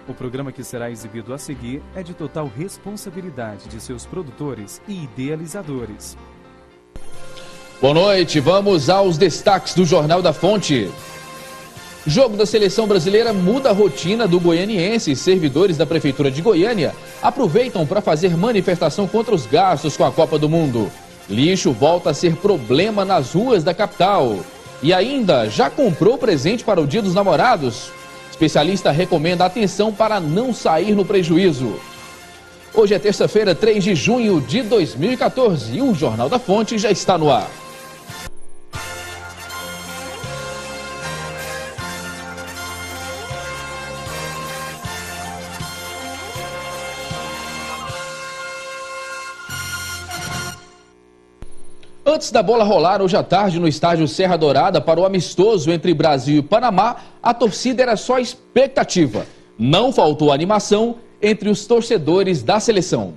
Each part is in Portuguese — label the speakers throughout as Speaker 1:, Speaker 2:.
Speaker 1: O programa que será exibido a seguir é de total responsabilidade de seus produtores e idealizadores.
Speaker 2: Boa noite, vamos aos destaques do Jornal da Fonte. Jogo da seleção brasileira muda a rotina do goianiense e servidores da Prefeitura de Goiânia aproveitam para fazer manifestação contra os gastos com a Copa do Mundo. Lixo volta a ser problema nas ruas da capital. E ainda, já comprou presente para o Dia dos Namorados? Especialista recomenda atenção para não sair no prejuízo. Hoje é terça-feira, 3 de junho de 2014 e o Jornal da Fonte já está no ar. Antes da bola rolar hoje à tarde no estádio Serra Dourada para o amistoso entre Brasil e Panamá, a torcida era só expectativa. Não faltou animação entre os torcedores da seleção.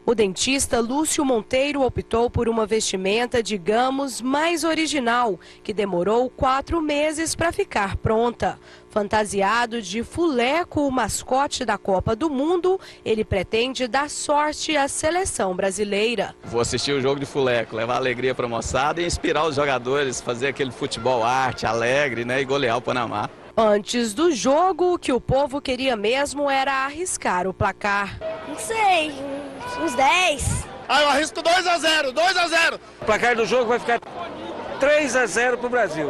Speaker 3: O dentista Lúcio Monteiro optou por uma vestimenta, digamos, mais original, que demorou 4 meses para ficar pronta. Fantasiado de Fuleco, o mascote da Copa do Mundo, ele pretende dar sorte à seleção brasileira.
Speaker 4: Vou assistir o jogo de Fuleco, levar alegria para a moçada e inspirar os jogadores, fazer aquele futebol arte, alegre, né, e golear o Panamá.
Speaker 3: Antes do jogo, o que o povo queria mesmo era arriscar o placar.
Speaker 5: Não sei, uns 10.
Speaker 6: Eu arrisco 2-0, 2-0.
Speaker 7: O placar do jogo vai ficar 3-0 para o Brasil.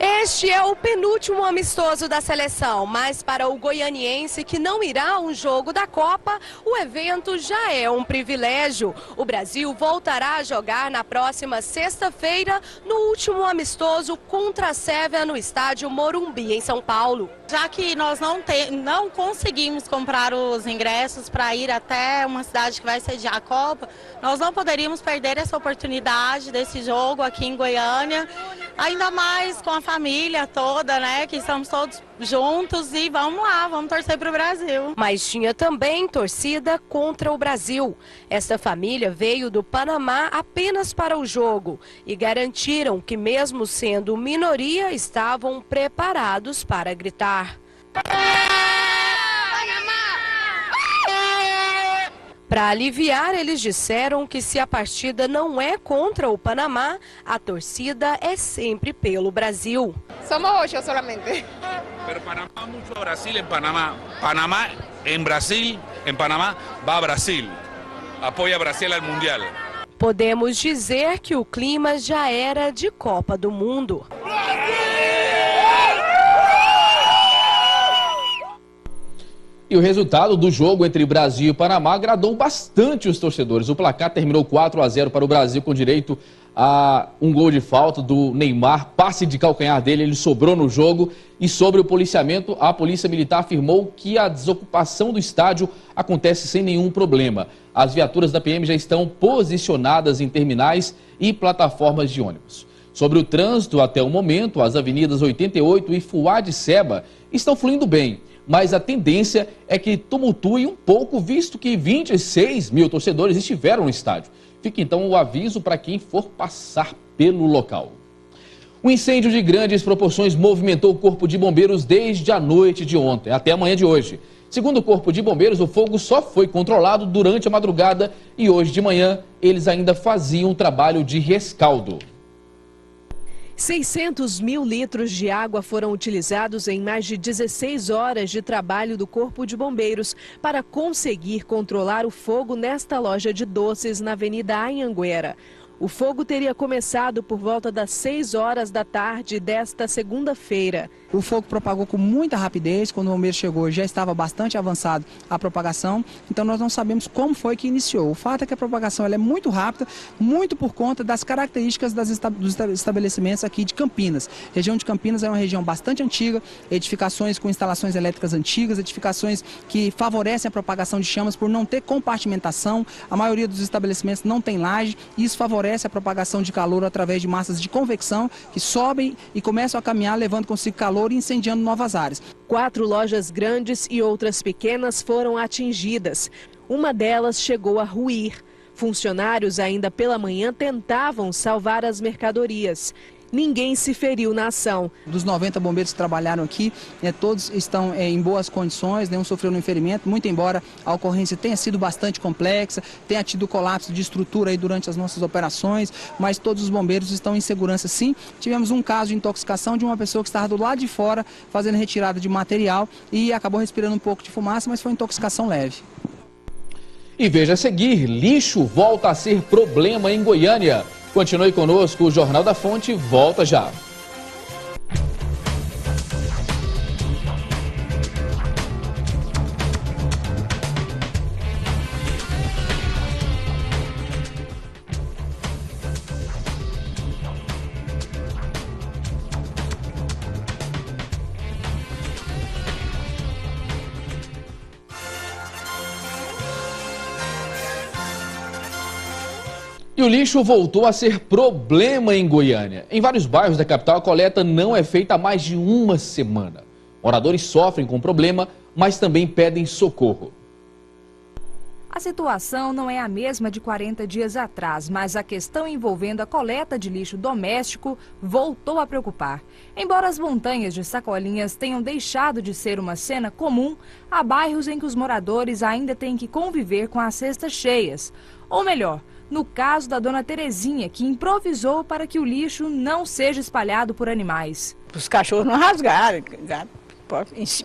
Speaker 3: Este é o penúltimo amistoso da seleção, mas para o goianiense que não irá a um jogo da Copa, o evento já é um privilégio. O Brasil voltará a jogar na próxima sexta-feira, no último amistoso contra a Sérvia no estádio Morumbi, em São Paulo.
Speaker 8: Já que nós não conseguimos comprar os ingressos para ir até uma cidade que vai sediar a Copa, nós não poderíamos perder essa oportunidade desse jogo aqui em Goiânia, ainda mais com a família toda, né, que estamos todos juntos e vamos lá, vamos torcer para o Brasil.
Speaker 3: Mas tinha também torcida contra o Brasil. Esta família veio do Panamá apenas para o jogo e garantiram que, mesmo sendo minoria, estavam preparados para gritar. Para aliviar, eles disseram que se a partida não é contra o Panamá, a torcida é sempre pelo Brasil.
Speaker 5: Somos 8 solamente.
Speaker 9: Pero Panamá, mucho Brasil en Panamá. Panamá en Brasil, en Panamá, va a Brasil. Apoia Brasil al Mundial.
Speaker 3: Podemos dizer que o clima já era de Copa do Mundo.
Speaker 2: E o resultado do jogo entre Brasil e Panamá agradou bastante os torcedores. O placar terminou 4-0 para o Brasil, com direito a um gol de falta do Neymar, passe de calcanhar dele, ele sobrou no jogo. E sobre o policiamento, a Polícia Militar afirmou que a desocupação do estádio acontece sem nenhum problema. As viaturas da PM já estão posicionadas em terminais e plataformas de ônibus. Sobre o trânsito, até o momento, as avenidas 88 e Fuad Seba estão fluindo bem. Mas a tendência é que tumultue um pouco, visto que 26 mil torcedores estiveram no estádio. Fica então o aviso para quem for passar pelo local. Um incêndio de grandes proporções movimentou o Corpo de Bombeiros desde a noite de ontem até a manhã de hoje. Segundo o Corpo de Bombeiros, o fogo só foi controlado durante a madrugada e hoje de manhã eles ainda faziam um trabalho de rescaldo.
Speaker 3: 600 mil litros de água foram utilizados em mais de 16 horas de trabalho do Corpo de Bombeiros para conseguir controlar o fogo nesta loja de doces na Avenida Anhanguera. O fogo teria começado por volta das 6 horas da tarde desta segunda-feira.
Speaker 10: O fogo propagou com muita rapidez. Quando o bombeiro chegou, já estava bastante avançado a propagação. Então nós não sabemos como foi que iniciou. O fato é que a propagação ela é muito rápida, muito por conta das características dos estabelecimentos aqui de Campinas. A região de Campinas é uma região bastante antiga, edificações com instalações elétricas antigas, edificações que favorecem a propagação de chamas por não ter compartimentação. A maioria dos estabelecimentos não tem laje e isso favorece a propagação de calor através de massas de convecção que sobem e começam a caminhar, levando consigo calor e incendiando novas áreas. 4 lojas grandes e outras pequenas foram atingidas. Uma delas chegou a ruir. Funcionários ainda pela manhã tentavam salvar as mercadorias.
Speaker 3: ninguém se feriu na ação.
Speaker 10: Dos 90 bombeiros que trabalharam aqui, todos estão em boas condições, nenhum sofreu nenhum ferimento, muito embora a ocorrência tenha sido bastante complexa, tenha tido colapso de estrutura aí durante as nossas operações, mas todos os bombeiros estão em segurança sim. Tivemos um caso de intoxicação de uma pessoa que estava do lado de fora fazendo retirada de material e acabou respirando um pouco de fumaça, mas foi intoxicação leve.
Speaker 2: E veja a seguir, lixo volta a ser problema em Goiânia. Continue conosco, o Jornal da Fonte volta já. E o lixo voltou a ser problema em Goiânia. Em vários bairros da capital, a coleta não é feita há mais de uma semana. Moradores sofrem com o problema, mas também pedem socorro.
Speaker 11: A situação não é a mesma de 40 dias atrás, mas a questão envolvendo a coleta de lixo doméstico voltou a preocupar. Embora as montanhas de sacolinhas tenham deixado de ser uma cena comum, há bairros em que os moradores ainda têm que conviver com as cestas cheias. Ou melhor, no caso da dona Terezinha, que improvisou para que o lixo não seja espalhado por animais.
Speaker 12: Os cachorros não rasgaram,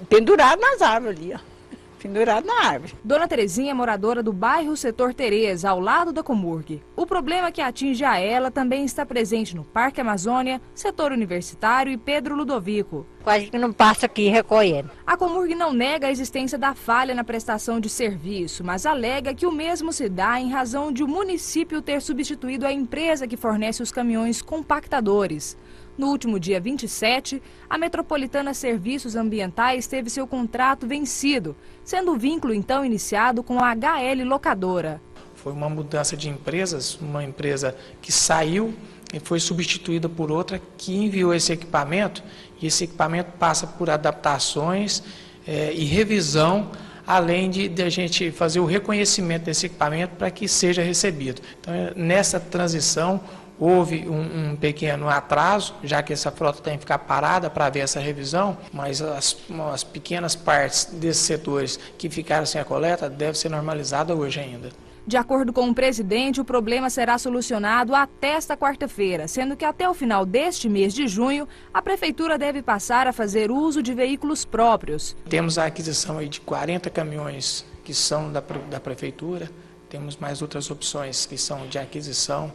Speaker 12: pendurado nas árvores ali, ó. Pendurado na árvore.
Speaker 11: Dona Terezinha é moradora do bairro Setor Tereza, ao lado da Comurg. O problema que atinge a ela também está presente no Parque Amazônia, Setor Universitário e Pedro Ludovico.
Speaker 13: Quase que não passa aqui recolhendo.
Speaker 11: A Comurg não nega a existência da falha na prestação de serviço, mas alega que o mesmo se dá em razão de o município ter substituído a empresa que fornece os caminhões compactadores. No último dia 27, a Metropolitana Serviços Ambientais teve seu contrato vencido, sendo o vínculo então iniciado com a HL Locadora.
Speaker 14: Foi uma mudança de empresas, uma empresa que saiu e foi substituída por outra que enviou esse equipamento, e esse equipamento passa por adaptações e revisão, além de a gente fazer o reconhecimento desse equipamento para que seja recebido. Então, nessa transição, houve um pequeno atraso, já que essa frota tem que ficar parada para ver essa revisão, mas as pequenas partes desses setores que ficaram sem a coleta devem ser normalizadas hoje ainda.
Speaker 11: De acordo com o presidente, o problema será solucionado até esta quarta-feira, sendo que até o final deste mês de junho, a Prefeitura deve passar a fazer uso de veículos próprios.
Speaker 14: Temos a aquisição aí de 40 caminhões que são da Prefeitura, temos mais outras opções que são de aquisição,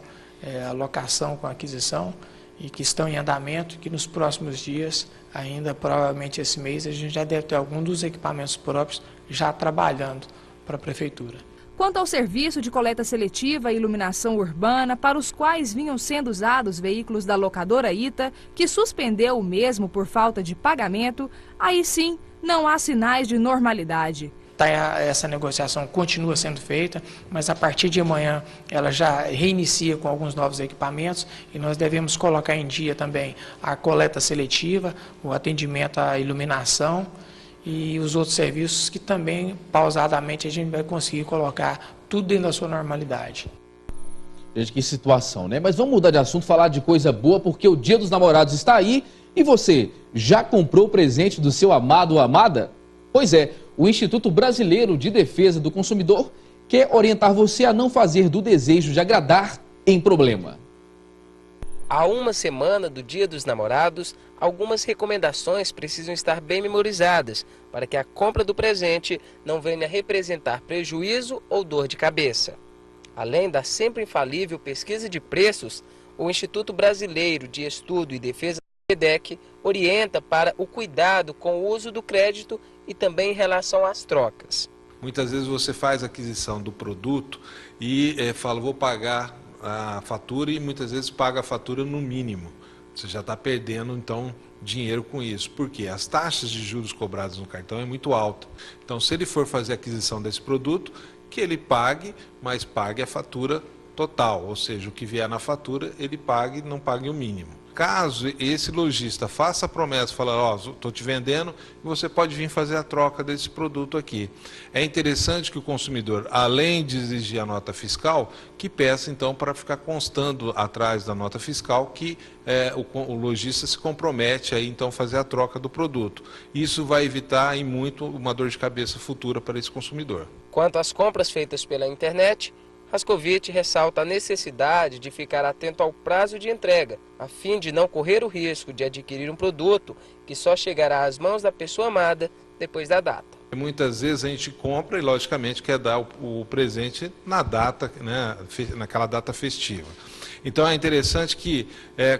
Speaker 14: alocação com aquisição e que estão em andamento, que nos próximos dias, ainda provavelmente esse mês, a gente já deve ter algum dos equipamentos próprios já trabalhando para a Prefeitura.
Speaker 11: Quanto ao serviço de coleta seletiva e iluminação urbana, para os quais vinham sendo usados veículos da locadora ITA, que suspendeu o mesmo por falta de pagamento, aí sim não há sinais de normalidade.
Speaker 14: Essa negociação continua sendo feita, mas a partir de amanhã ela já reinicia com alguns novos equipamentos e nós devemos colocar em dia também a coleta seletiva, o atendimento à iluminação e os outros serviços que também, pausadamente, a gente vai conseguir colocar tudo dentro da sua normalidade.
Speaker 2: Gente, que situação, né? Mas vamos mudar de assunto, falar de coisa boa, porque o Dia dos Namorados está aí e você já comprou o presente do seu amado ou amada? Pois é, o Instituto Brasileiro de Defesa do Consumidor quer orientar você a não fazer do desejo de agradar em problema.
Speaker 15: Há uma semana do Dia dos Namorados, algumas recomendações precisam estar bem memorizadas para que a compra do presente não venha representar prejuízo ou dor de cabeça. Além da sempre infalível pesquisa de preços, o Instituto Brasileiro de Estudo e Defesa do IDEC orienta para o cuidado com o uso do crédito e também em relação às trocas.
Speaker 16: Muitas vezes você faz a aquisição do produto e fala, vou pagar a fatura, e muitas vezes paga a fatura no mínimo. Você já está perdendo, então, dinheiro com isso. Por quê? As taxas de juros cobradas no cartão é muito alta. Então, se ele for fazer a aquisição desse produto, que ele pague, mas pague a fatura total. Ou seja, o que vier na fatura, ele pague, não pague o mínimo. caso esse lojista faça a promessa, fala, ó, estou te vendendo e você pode vir fazer a troca desse produto aqui. É interessante que o consumidor, além de exigir a nota fiscal, que peça então para ficar constando atrás da nota fiscal que o lojista se compromete a então fazer a troca do produto. Isso vai evitar em muito uma dor de cabeça futura para esse consumidor.
Speaker 15: Quanto às compras feitas pela internet, Rascovitch ressalta a necessidade de ficar atento ao prazo de entrega, a fim de não correr o risco de adquirir um produto que só chegará às mãos da pessoa amada depois da data.
Speaker 16: Muitas vezes a gente compra e, logicamente, quer dar o presente na data, né, naquela data festiva. Então é interessante que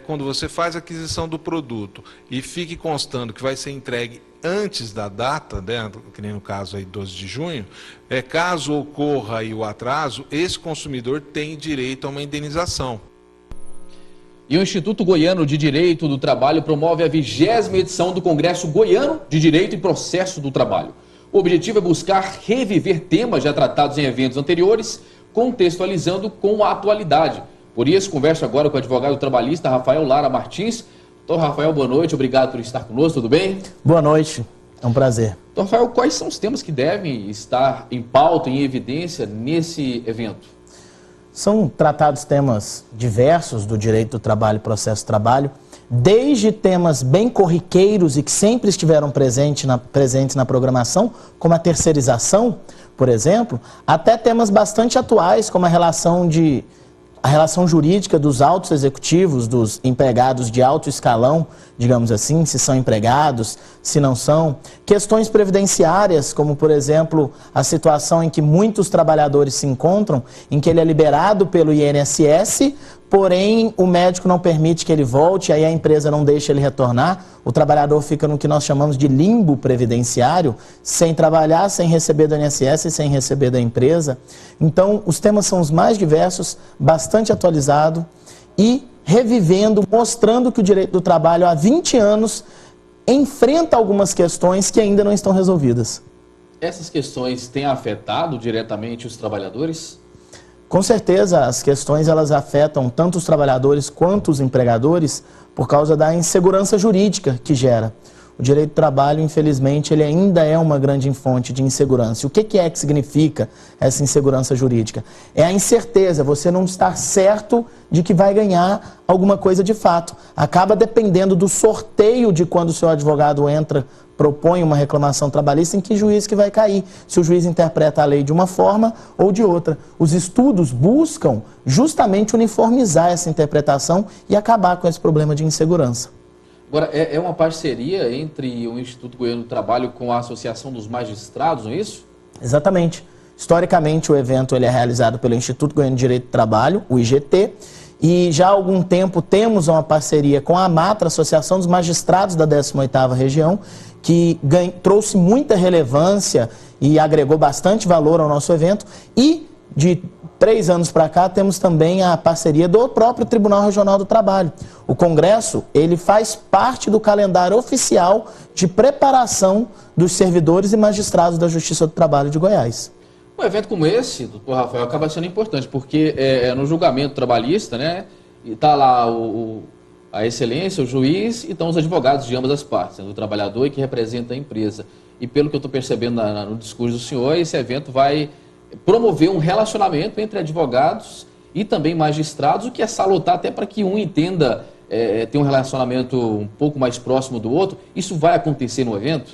Speaker 16: quando você faz a aquisição do produto e fique constando que vai ser entregue antes da data, né, que nem no caso aí 12 de junho, caso ocorra aí o atraso, esse consumidor tem direito a uma indenização.
Speaker 2: E o Instituto Goiano de Direito do Trabalho promove a 20ª edição do Congresso Goiano de Direito e Processo do Trabalho. O objetivo é buscar reviver temas já tratados em eventos anteriores, contextualizando com a atualidade. Por isso, converso agora com o advogado trabalhista Rafael Lara Martins. Doutor Rafael, boa noite, obrigado por estar conosco, tudo bem?
Speaker 17: Boa noite, é um prazer.
Speaker 2: Doutor Rafael, quais são os temas que devem estar em pauta, em evidência nesse evento?
Speaker 17: São tratados temas diversos do direito do trabalho e processo do trabalho, desde temas bem corriqueiros e que sempre estiveram presentes na programação, como a terceirização, por exemplo, até temas bastante atuais, como a relação jurídica dos altos executivos, dos empregados de alto escalão, digamos assim, se são empregados, se não são. Questões previdenciárias, como, por exemplo, a situação em que muitos trabalhadores se encontram, em que ele é liberado pelo INSS, porém o médico não permite que ele volte, aí a empresa não deixa ele retornar, o trabalhador fica no que nós chamamos de limbo previdenciário, sem trabalhar, sem receber do INSS e sem receber da empresa. Então, os temas são os mais diversos, bastante atualizados e revivendo, mostrando que o direito do trabalho há 20 anos enfrenta algumas questões que ainda não estão resolvidas.
Speaker 2: Essas questões têm afetado diretamente os trabalhadores?
Speaker 17: Com certeza, as questões elas afetam tanto os trabalhadores quanto os empregadores por causa da insegurança jurídica que gera. O direito do trabalho, infelizmente, ele ainda é uma grande fonte de insegurança. E o que é que significa essa insegurança jurídica? É a incerteza, você não estar certo de que vai ganhar alguma coisa de fato. Acaba dependendo do sorteio de quando o seu advogado entra, propõe uma reclamação trabalhista, em que juiz que vai cair. Se o juiz interpreta a lei de uma forma ou de outra. Os estudos buscam justamente uniformizar essa interpretação e acabar com esse problema de insegurança.
Speaker 2: Agora, é uma parceria entre o Instituto Goiano do Trabalho com a Associação dos Magistrados, não é isso?
Speaker 17: Exatamente. Historicamente, o evento ele é realizado pelo Instituto Goiano de Direito do Trabalho, o IGT, e já há algum tempo temos uma parceria com a AMATRA, Associação dos Magistrados da 18ª Região, que trouxe muita relevância e agregou bastante valor ao nosso evento, e de 3 anos para cá temos também a parceria do próprio Tribunal Regional do Trabalho. O Congresso, ele faz parte do calendário oficial de preparação dos servidores e magistrados da Justiça do Trabalho de Goiás.
Speaker 2: Um evento como esse, doutor Rafael, acaba sendo importante, porque no julgamento trabalhista, né, está lá a excelência, o juiz, e estão os advogados de ambas as partes, né, do trabalhador e que representa a empresa. E pelo que eu estou percebendo no discurso do senhor, esse evento vai promover um relacionamento entre advogados e também magistrados, o que é salutar até para que um entenda ter um relacionamento um pouco mais próximo do outro. Isso vai acontecer no evento?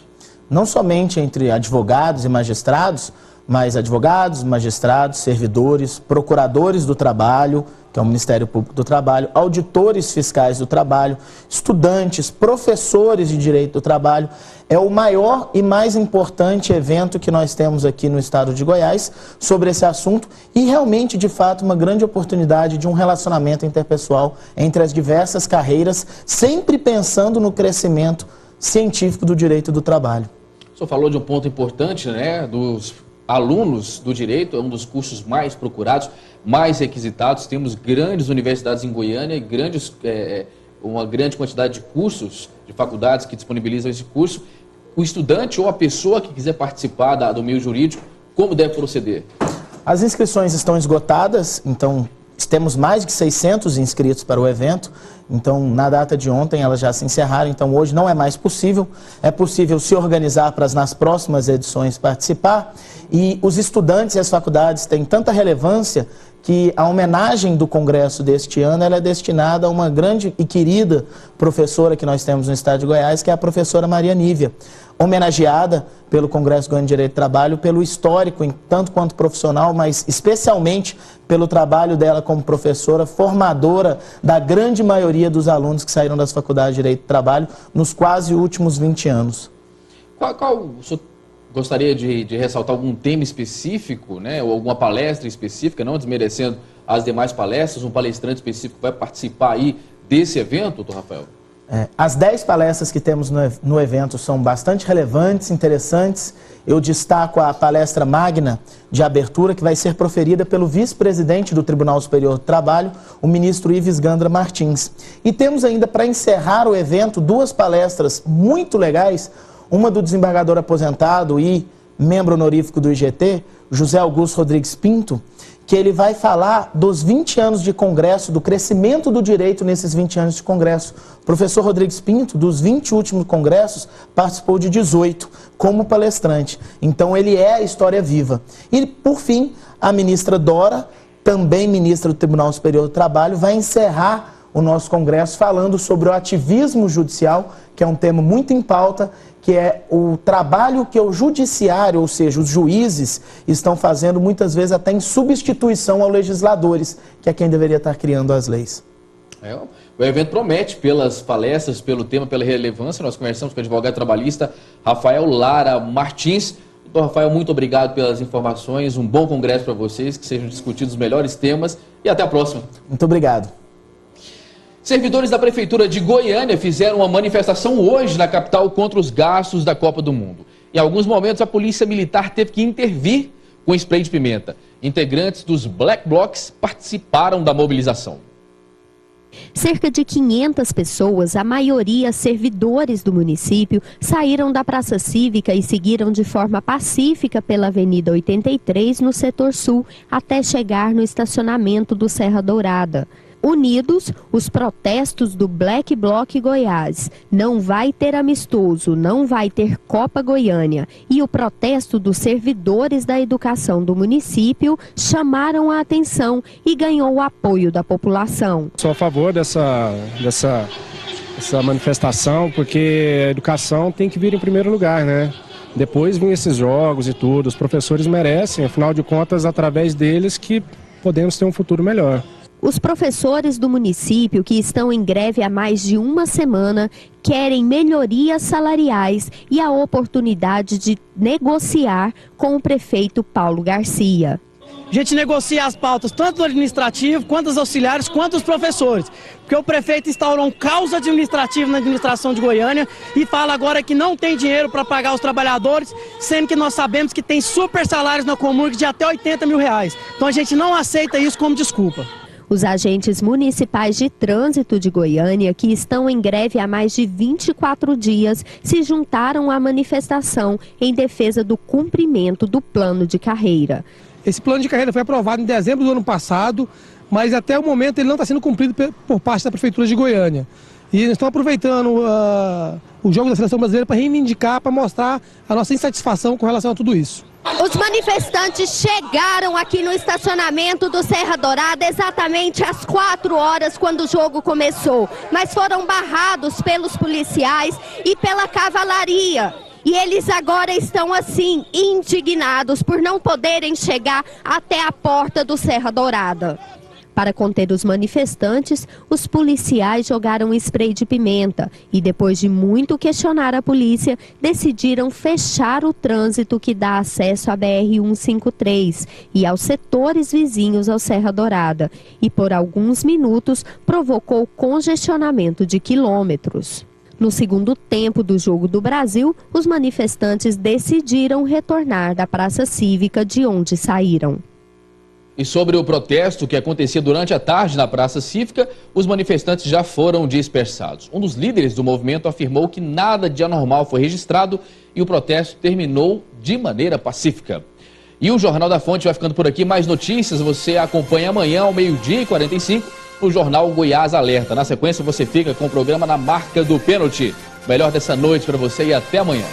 Speaker 17: Não somente entre advogados e magistrados, mas advogados, magistrados, servidores, procuradores do trabalho, que é o Ministério Público do Trabalho, auditores fiscais do trabalho, estudantes, professores de direito do trabalho. É o maior e mais importante evento que nós temos aqui no estado de Goiás sobre esse assunto e realmente, de fato, uma grande oportunidade de um relacionamento interpessoal entre as diversas carreiras, sempre pensando no crescimento científico do direito do trabalho.
Speaker 2: O senhor falou de um ponto importante, né, dos alunos do direito, é um dos cursos mais procurados, mais requisitados. Temos grandes universidades em Goiânia e uma grande quantidade de cursos, de faculdades que disponibilizam esse curso. O estudante ou a pessoa que quiser participar do meio jurídico, como deve proceder?
Speaker 17: As inscrições estão esgotadas, então temos mais de 600 inscritos para o evento, então na data de ontem elas já se encerraram, então hoje não é mais possível. É possível se organizar para nas próximas edições participar, e os estudantes e as faculdades têm tanta relevância que a homenagem do congresso deste ano ela é destinada a uma grande e querida professora que nós temos no estado de Goiás, que é a professora Maria Nívia, homenageada pelo Congresso Goiano de Direito do Trabalho, pelo histórico, tanto quanto profissional, mas especialmente pelo trabalho dela como professora, formadora da grande maioria dos alunos que saíram das faculdades de Direito do Trabalho nos quase últimos 20 anos.
Speaker 2: O senhor gostaria de ressaltar algum tema específico, né, ou alguma palestra específica, não desmerecendo as demais palestras, um palestrante específico vai participar aí desse evento, doutor Rafael?
Speaker 17: As 10 palestras que temos no evento são bastante relevantes, interessantes. Eu destaco a palestra magna de abertura, que vai ser proferida pelo vice-presidente do Tribunal Superior do Trabalho, o ministro Ives Gandra Martins. E temos ainda, para encerrar o evento, 2 palestras muito legais, uma do desembargador aposentado e membro honorífico do IGT, José Augusto Rodrigues Pinto, que ele vai falar dos 20 anos de Congresso, do crescimento do direito nesses 20 anos de Congresso. O professor Rodrigues Pinto, dos 20 últimos congressos, participou de 18 como palestrante. Então ele é a história viva. E, por fim, a ministra Dora, também ministra do Tribunal Superior do Trabalho, vai encerrar o nosso congresso falando sobre o ativismo judicial, que é um tema muito em pauta, que é o trabalho que o judiciário, ou seja, os juízes, estão fazendo muitas vezes até em substituição aos legisladores, que é quem deveria estar criando as leis.
Speaker 2: O evento promete pelas palestras, pelo tema, pela relevância. Nós conversamos com o advogado trabalhista Rafael Lara Martins. Doutor Rafael, muito obrigado pelas informações, um bom congresso para vocês, que sejam discutidos os melhores temas e até a próxima.
Speaker 17: Muito obrigado.
Speaker 2: Servidores da Prefeitura de Goiânia fizeram uma manifestação hoje na capital contra os gastos da Copa do Mundo. Em alguns momentos, a Polícia Militar teve que intervir com spray de pimenta. Integrantes dos Black Blocs participaram da mobilização.
Speaker 18: Cerca de 500 pessoas, a maioria servidores do município, saíram da Praça Cívica e seguiram de forma pacífica pela Avenida 83, no setor sul, até chegar no estacionamento do Serra Dourada. Unidos, os protestos do Black Bloc Goiás. Não vai ter amistoso, não vai ter Copa Goiânia. E o protesto dos servidores da educação do município chamaram a atenção e ganhou o apoio da população.
Speaker 19: Sou a favor dessa manifestação, porque a educação tem que vir em primeiro lugar, né? Depois vêm esses jogos e tudo. Os professores merecem, afinal de contas, através deles que podemos ter um futuro melhor.
Speaker 18: Os professores do município, que estão em greve há mais de uma semana, querem melhorias salariais e a oportunidade de negociar com o prefeito Paulo Garcia.
Speaker 20: A gente negocia as pautas, tanto do administrativo, quanto dos auxiliares, quanto dos professores. Porque o prefeito instaurou um caos administrativo na administração de Goiânia e fala agora que não tem dinheiro para pagar os trabalhadores, sendo que nós sabemos que tem super salários na Comurg de até R$80 mil. Então a gente não aceita isso como desculpa.
Speaker 18: Os agentes municipais de trânsito de Goiânia, que estão em greve há mais de 24 dias, se juntaram à manifestação em defesa do cumprimento do plano de carreira.
Speaker 21: Esse plano de carreira foi aprovado em dezembro do ano passado, mas até o momento ele não está sendo cumprido por parte da Prefeitura de Goiânia. E eles estão aproveitando o jogo da Seleção Brasileira para reivindicar, para mostrar a nossa insatisfação com relação a tudo isso.
Speaker 18: Os manifestantes chegaram aqui no estacionamento do Serra Dourada exatamente às 4 horas, quando o jogo começou, mas foram barrados pelos policiais e pela cavalaria. E eles agora estão assim, indignados por não poderem chegar até a porta do Serra Dourada. Para conter os manifestantes, os policiais jogaram spray de pimenta e, depois de muito questionar a polícia, decidiram fechar o trânsito que dá acesso à BR-153 e aos setores vizinhos ao Serra Dourada. E por alguns minutos provocou congestionamento de quilômetros. No segundo tempo do Jogo do Brasil, os manifestantes decidiram retornar da Praça Cívica de onde saíram.
Speaker 2: E sobre o protesto que acontecia durante a tarde na Praça Cívica, os manifestantes já foram dispersados. Um dos líderes do movimento afirmou que nada de anormal foi registrado e o protesto terminou de maneira pacífica. E o Jornal da Fonte vai ficando por aqui. Mais notícias você acompanha amanhã ao 12h45 no Jornal Goiás Alerta. Na sequência você fica com o programa Na Marca do Pênalti. Melhor dessa noite para você e até amanhã.